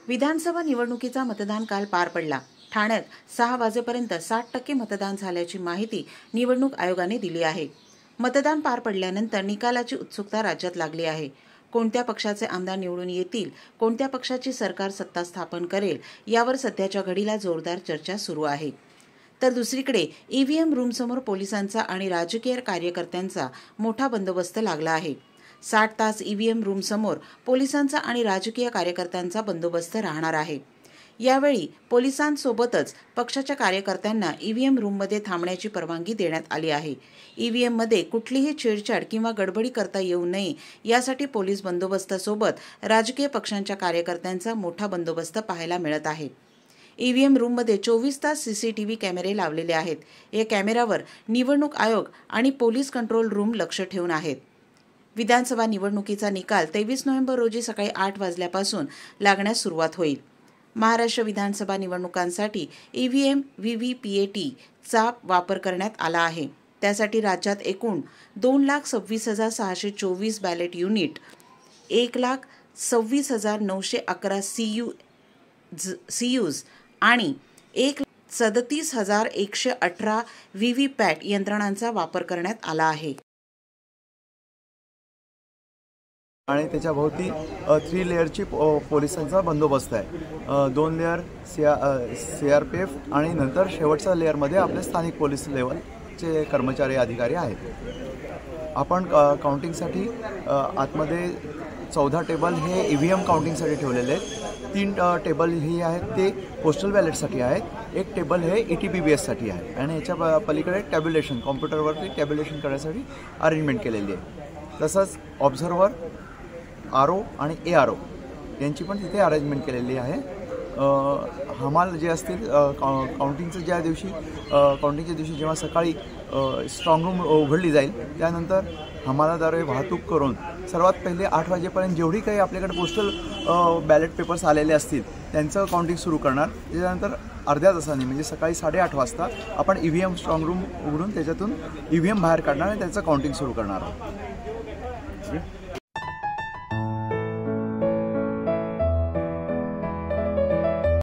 विधानसभा निवडणुकीचा मतदान काल पार पडला। ठाण्यात 6 वाजेपर्यंत 60% मतदान झाल्याची माहिती निवडणूक आयोगाने दिली आहे। मतदान पार पडल्यानंतर निकालाची उत्सुकता राज्यात लागली आहे। कोणत्या पक्षाचे आमदार निवडून येतील, कोणत्या पक्षाची सरकार सत्ता स्थापन करेल, यावर सध्याच्या घडीला जोरदार चर्चा सुरू आहे। तर दुसरीकडे ईव्हीएम रूमसमोर पोलिसांचा आणि राजकीय कार्यकर्त्यांचा मोठा बंदोबस्त लागला आहे। 60 तास ईव्हीएम रूमसमोर पोलिसांचा आणि राजकीय कार्यकर्त्यांचा बंदोबस्त राहणार आहे। यावेळी पोलिसांसोबतच पक्षाच्या कार्यकर्त्यांना ईव्हीएम रूममध्ये थांबण्याची परवानगी देण्यात आली आहे। ईव्हीएममध्ये कुठलीही छेडछाड किंवा गडबडी करता येऊ नये यासाठी पोलीस बंदोबस्तासोबत राजकीय पक्षांच्या कार्यकर्त्यांचा मोठा बंदोबस्त पाहायला मिळत आहे। ईव्हीएम रूममध्ये 24 तास सीसीटीव्ही कॅमेरे लावलेले आहेत। या कॅमेऱ्यावर निवडणूक आयोग आणि पोलीस कंट्रोल रूम लक्ष ठेवून आहेत। विधानसभा निवडणुकीचा निकाल 23 नोव्हेंबर रोजी सकाळी 8 वाजल्यापासून लागण्यास सुरुवात होईल। महाराष्ट्र विधानसभा निवडणुकांसाठी ईव्हीएम व्हीव्हीपीएटीचा वापर करण्यात आला आहे। त्यासाठी राज्यात एकूण 2,26,624 बॅलेट युनिट, 1,26,911 सीयूज आणि 1,37,118 व्हीव्हीपॅट यंत्रणांचा वापर करण्यात आला आहे। आणि त्याच्या भोवती 3 लेअरची पोलिसांचा बंदोबस्त आहे। 2 लेअर सीआरपीएफ आणि नंतर शेवटच्या लेअरमध्ये आपले स्थानिक पोलीस लेवलचे कर्मचारी अधिकारी आहेत। आपण काउंटिंगसाठी आतमध्ये 14 टेबल हे ईव्हीएम काउंटिंगसाठी ठेवलेले आहेत। 3 टेबल ही आहेत ते पोस्टल बॅलेटसाठी आहेत, 1 टेबल हे ETPBS साठी आहे आणि याच्या पलीकडे टॅब्युलेशन कॉम्प्युटरवरती टॅब्युलेशन करण्यासाठी अरेंजमेंट केलेली आहे। तसंच ऑब्झर्वर, RO आणि ARO यांची पण तिथे अरेंजमेंट केलेली आहे। हमाल जे असतील काउंटिंगच्या दिवशी जेव्हा सकाळी स्ट्रॉंग रूम उघडली जाईल त्यानंतर हमालाद्वारे वाहतूक करून सर्वात पहिले 8 वाजेपर्यंत जेवढी काही आपल्याकडे पोस्टल बॅलेट पेपर्स आलेले असतील त्यांचं काउंटिंग सुरू करणार। त्याच्यानंतर अर्ध्या तासाने म्हणजे सकाळी 8:30 वाजता आपण ईव्हीएम स्ट्रॉंग रूम उघडून त्याच्यातून ईव्हीएम बाहेर काढणार आणि त्याचं काउंटिंग सुरू करणार आहोत।